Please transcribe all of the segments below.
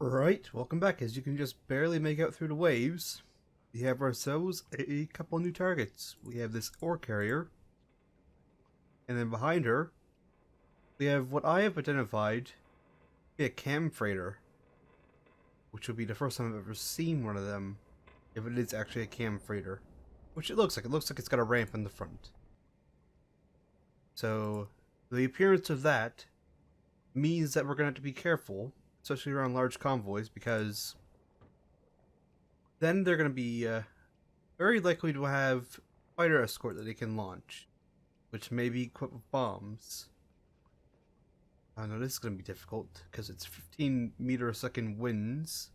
Right, welcome back. As you can just barely make out through the waves, we have ourselves a couple new targets. We have this ore carrier, and then behind her, we have what I have identified to be a cam freighter, which will be the first time I've ever seen one of them, if it is actually a cam freighter. Which it looks like. It looks like it's got a ramp in the front. So, the appearance of that means that we're going to have to be careful, especially around large convoys, because then they're going to be very likely to have fighter escort that they can launch, which may be equipped with bombs. I know this is going to be difficult because it's 15-meter a second winds.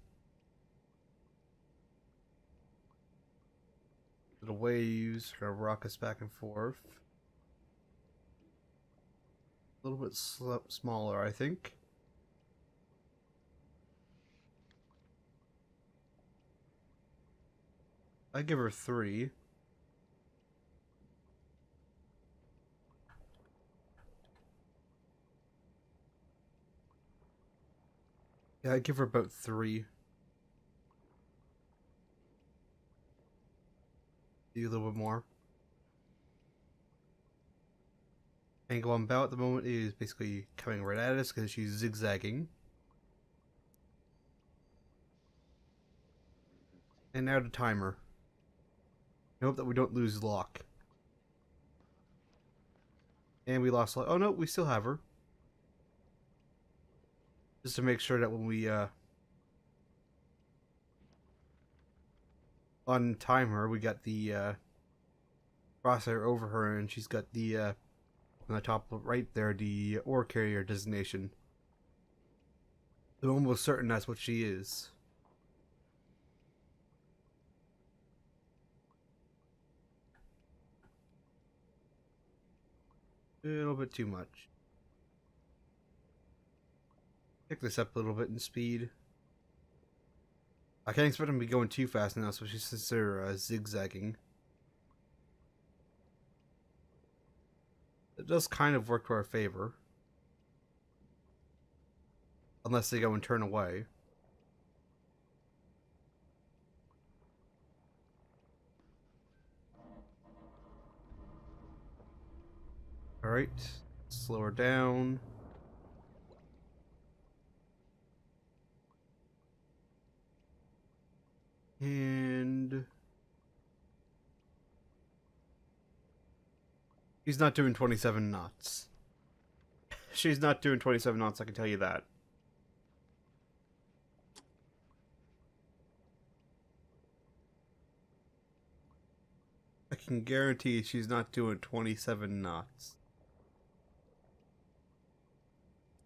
The waves are going to rock us back and forth. A little bit smaller, I think. I give her 3. Yeah, I give her about 3. Maybe a little bit more. Angle on bow at the moment is basically coming right at us because she's zigzagging. And now the timer. I hope that we don't lose lock. And we lost lock. Oh no, we still have her. Just to make sure that when we untime her, we got the crosshair over her, and she's got the on the top right there, the ore carrier designation. I'm almost certain that's what she is. A little bit too much. Pick this up a little bit in speed. I can't expect them to be going too fast now, especially since they're zigzagging. It does kind of work to our favor. Unless they go and turn away. Alright. Slow her down. And he's not doing 27 knots. She's not doing 27 knots, I can tell you that. I can guarantee she's not doing 27 knots.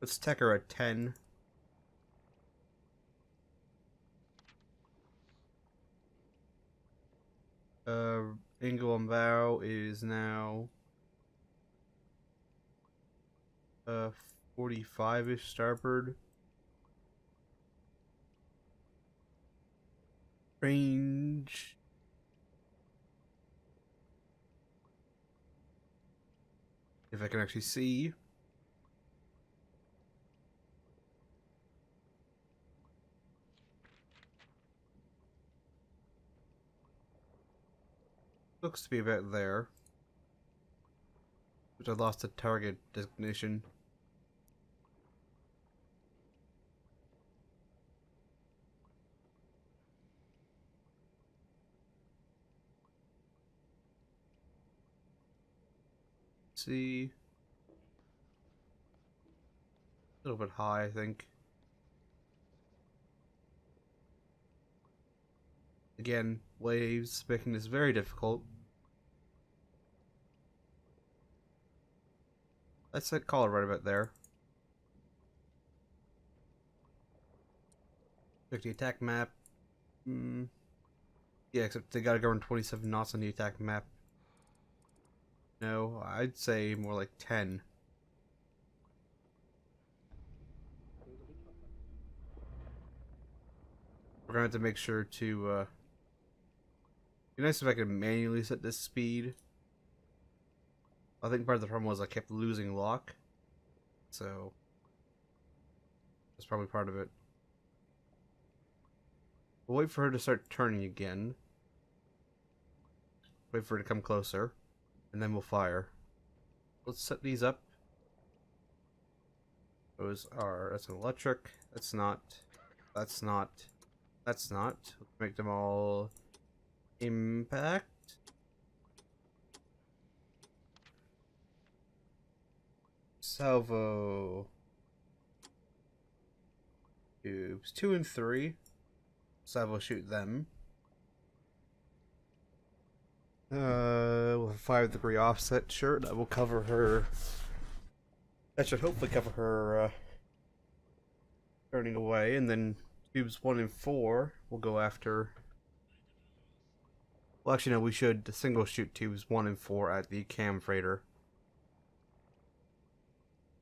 Let's tech her at 10. Angle on bow is now 45-ish starboard. Range. If I can actually see. Looks to be about there. Which I lost the target designation. See. A little bit high, I think. Again, waves making this very difficult. Let's call it right about there. Check the attack map. Yeah, except they gotta go in 27 knots on the attack map. No, I'd say more like 10. We're gonna have to make sure to, be nice if I could manually set this speed. I think part of the problem was I kept losing lock. So, that's probably part of it. We'll wait for her to start turning again. Wait for her to come closer. And then we'll fire. Let's set these up. Those are... That's an electric. That's not... That's not... That's not. Let's make them all... Impact. Salvo... Tubes 2 and 3. Salvo shoot them. We'll have 5-degree offset. Sure, that will cover her. That should hopefully cover her turning away, and then tubes 1 and 4 will go after. Well, actually, no, we should single shoot tubes 1 and 4 at the cam freighter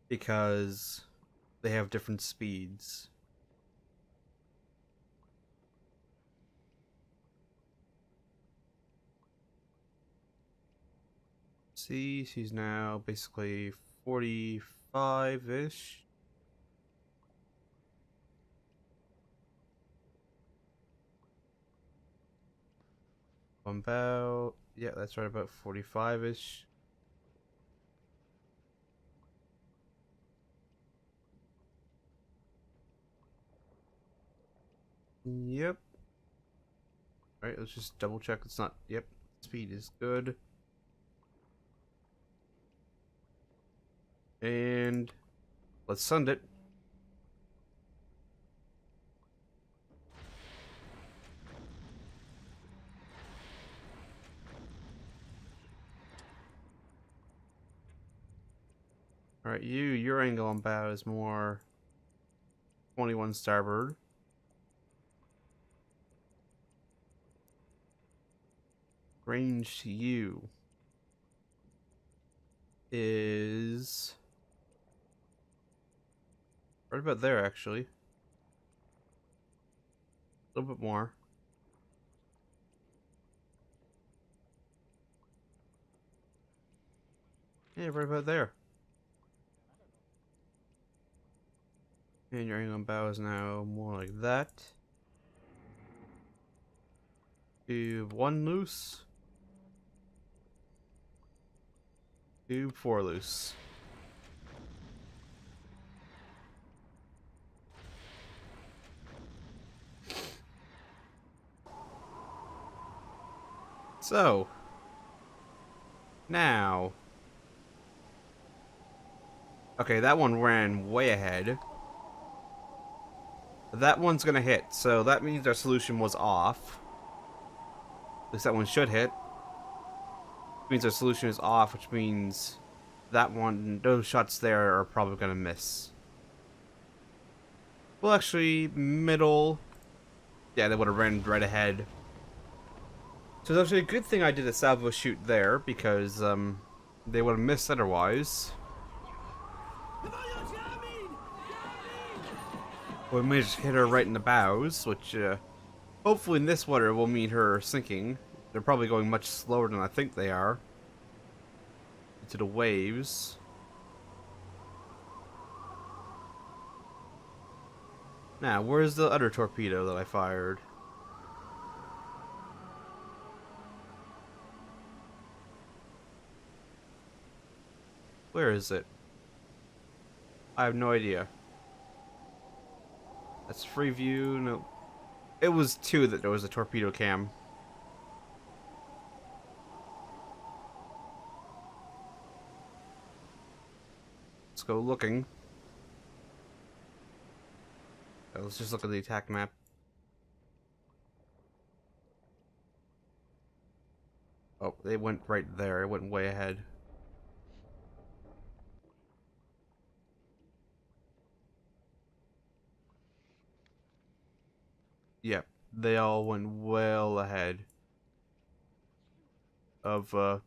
because they have different speeds. See, she's now basically 45-ish. About, yeah, that's right, about 45-ish. Yep. Alright, let's just double check it's not, yep, speed is good. And let's send it. Alright, your angle on bow is more 21 starboard. Range to you is right about there, actually. A little bit more. Yeah, right about there. And your angle on bow is now more like that. Tube 1 loose. Tube 4 loose. So, now, okay, that one ran way ahead. That one's gonna hit, so that means our solution was off. At least that one should hit. Which means our solution is off, which means that one, those shots there are probably gonna miss. Well, actually, middle. Yeah, they would have ran right ahead. So it's actually a good thing I did a salvo shoot there, because they would have missed otherwise. We managed to hit her right in the bows, which hopefully in this water will mean her sinking. They're probably going much slower than I think they are. Into the waves. Now, where's the other torpedo that I fired? Where is it? I have no idea. That's free view. No. It was 2 that there was a torpedo cam. Let's go looking. Let's just look at the attack map. Oh, they went right there. It went way ahead. Yep, they all went well ahead of,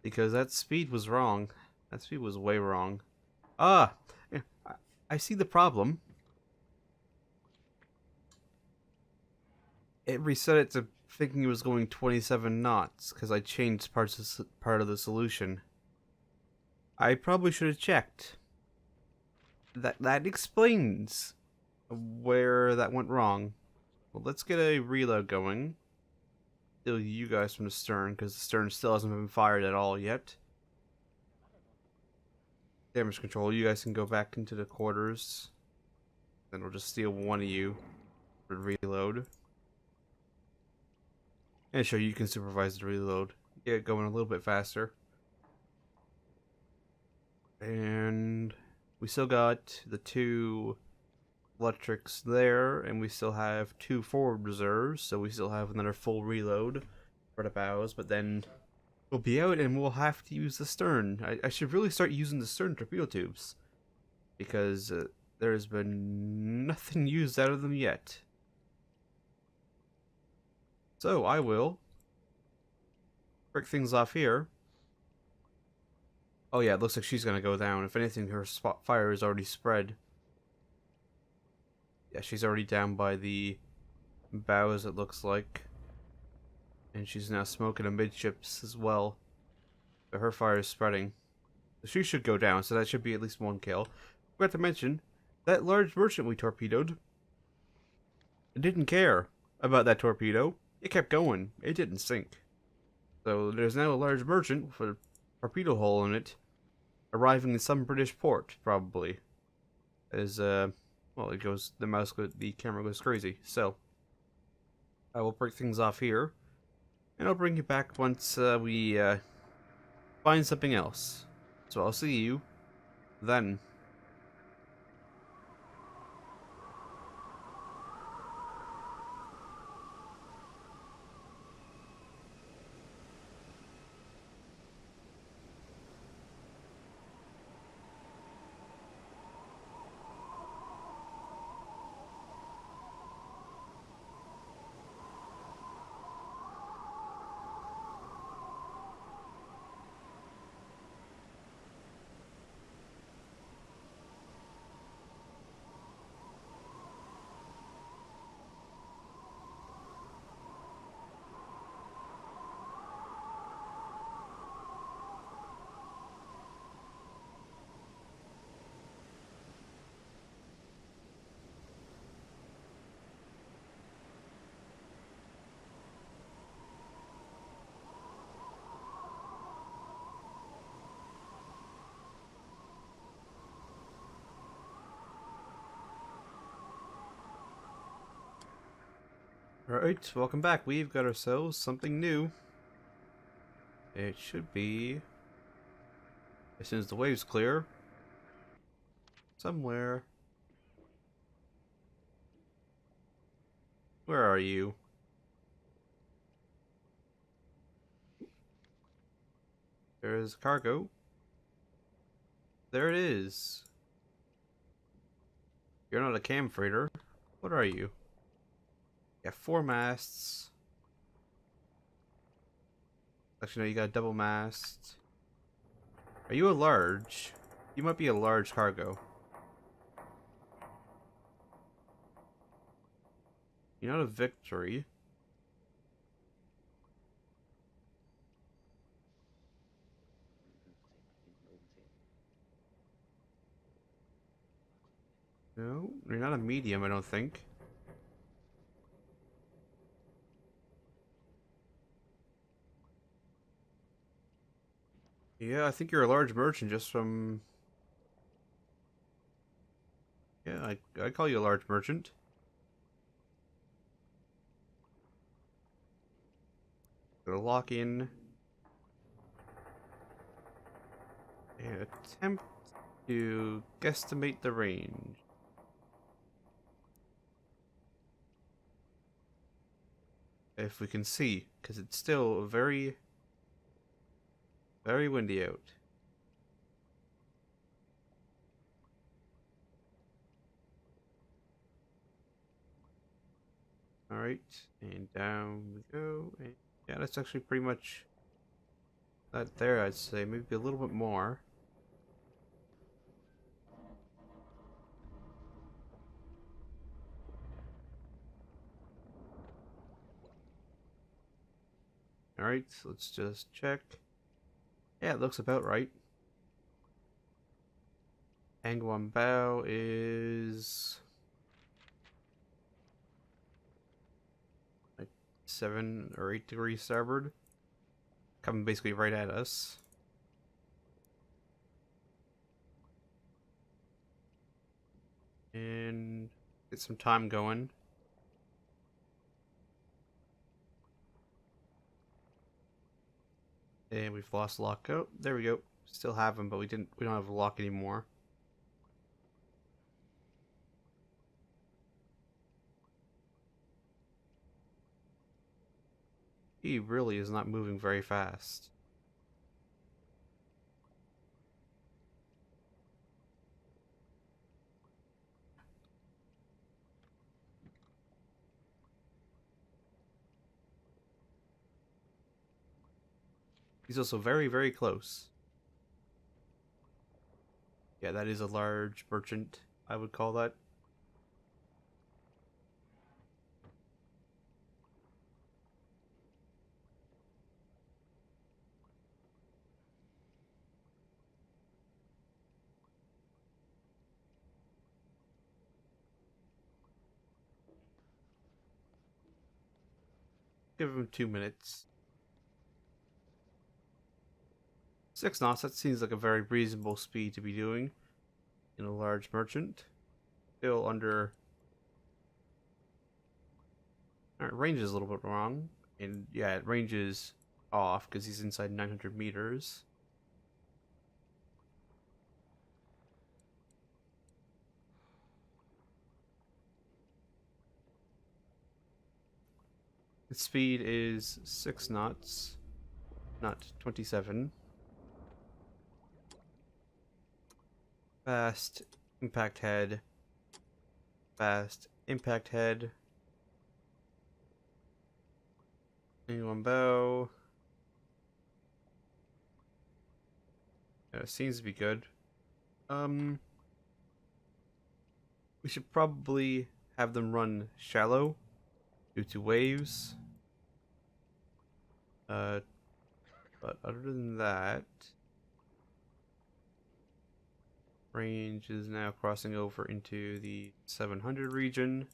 because that speed was wrong. That speed was way wrong. Ah! I see the problem. It reset it to thinking it was going 27 knots, because I changed part of the solution. I probably should have checked. That explains where that went wrong. Well, let's get a reload going. Steal you guys from the stern, because the stern still hasn't been fired at all yet. Damage control, you guys can go back into the quarters. Then we'll just steal one of you for reload. And sure, you can supervise the reload. Get it going a little bit faster. And we still got the 2 electrics there, and we still have 2 forward reserves, so we still have another full reload for the bows, but then we'll be out and we'll have to use the stern. I should really start using the stern torpedo tubes, because there's been nothing used out of them yet. So I will break things off here. Oh yeah, it looks like she's gonna go down. If anything, her spot fire is already spread. Yeah, she's already down by the bows, it looks like. And she's now smoking amidships as well. So her fire is spreading. So she should go down, so that should be at least 1 kill. Forgot to mention, that large merchant we torpedoed, it didn't care about that torpedo. It kept going. It didn't sink. So there's now a large merchant with a torpedo hole in it, arriving in some British port, probably. As, well, it goes, the camera goes crazy. So, I will break things off here, and I'll bring you back once we find something else. So I'll see you then. Alright, welcome back. We've got ourselves something new. It should be, as soon as the waves clear, somewhere. Where are you? There's cargo. There it is. You're not a cam freighter. What are you? You got 4 masts. Actually, no, you got a double mast. Are you a large? You might be a large cargo. You're not a Victory. No, you're not a medium, I don't think. Yeah, I think you're a large merchant just from... Yeah, I call you a large merchant. Gonna lock in. And attempt to guesstimate the range. If we can see, because it's still very, very windy out. Alright, and down we go. And yeah, that's actually pretty much that there, I'd say. Maybe a little bit more. Alright, so let's just check. Yeah, it looks about right. Angle on bow is 7 or 8 degrees starboard. Coming basically right at us. And get some time going. And we've lost lock. Oh, there we go. Still have him, but we don't have a lock anymore. He really is not moving very fast. He's also very, very close. Yeah, that is a large merchant, I would call that. Give him 2 minutes. 6 knots, that seems like a very reasonable speed to be doing in a large merchant. Still under... Alright, range is a little bit wrong. And yeah, it ranges off because he's inside 900 meters. Its speed is 6 knots, not 27. Fast impact head. Fast impact head. Angle on bow. Yeah, it seems to be good. We should probably have them run shallow due to waves. But other than that, range is now crossing over into the 700 region.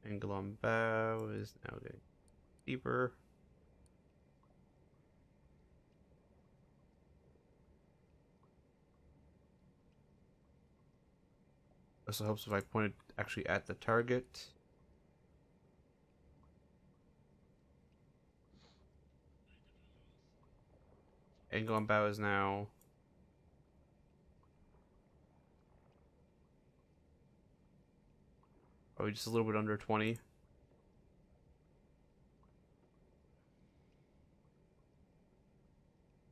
Angle on bow is now getting deeper. Also helps if I point it actually at the target. Angle on bow is now probably just a little bit under 20.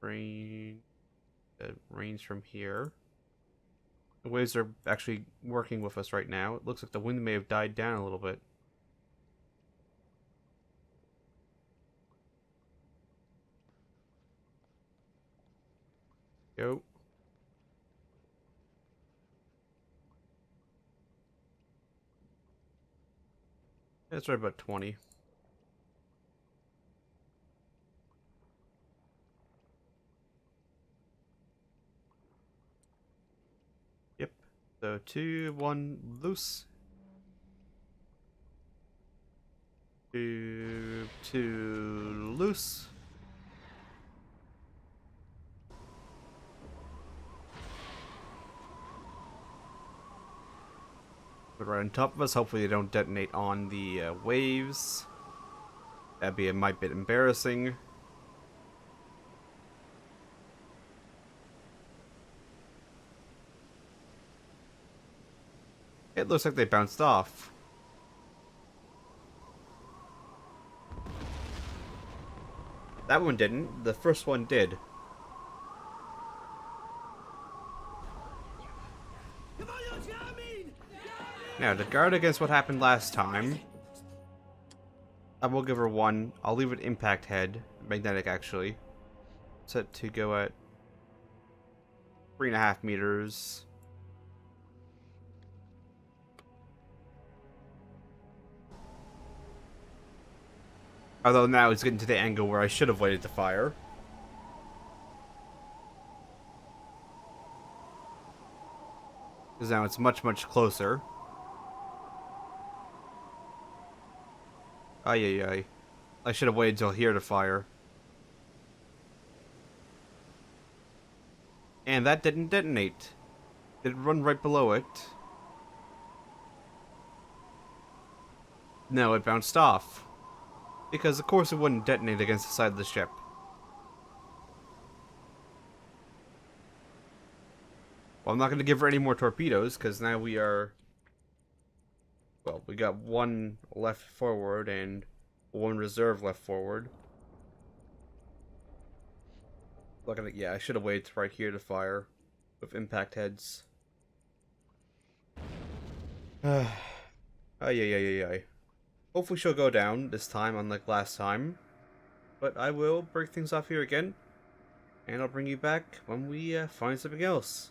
Range from here. The waves are actually working with us right now. It looks like the wind may have died down a little bit. Go. That's right about 20. Yep. So 2, 1, loose. 2, 2, loose. Put right on top of us. Hopefully they don't detonate on the waves. That'd be a might bit embarrassing. It looks like they bounced off. That one didn't. The first one did. Now, to guard against what happened last time, I will give her 1. I'll leave it impact head. Magnetic, actually. Set to go at 3.5 meters. Although now it's getting to the angle where I should have waited to fire. Because now it's much, much closer. Ay ay ay. I should have waited till here to fire. And that didn't detonate. Did it run right below it? No, it bounced off. Because of course it wouldn't detonate against the side of the ship. Well, I'm not going to give her any more torpedoes, because now we are... Well, we got one left forward and one reserve left forward. Look at it, yeah, I should have waited right here to fire with impact heads. Ay, ay, ay, ay, ay. Hopefully she'll go down this time, unlike last time. But I will break things off here again, and I'll bring you back when we find something else.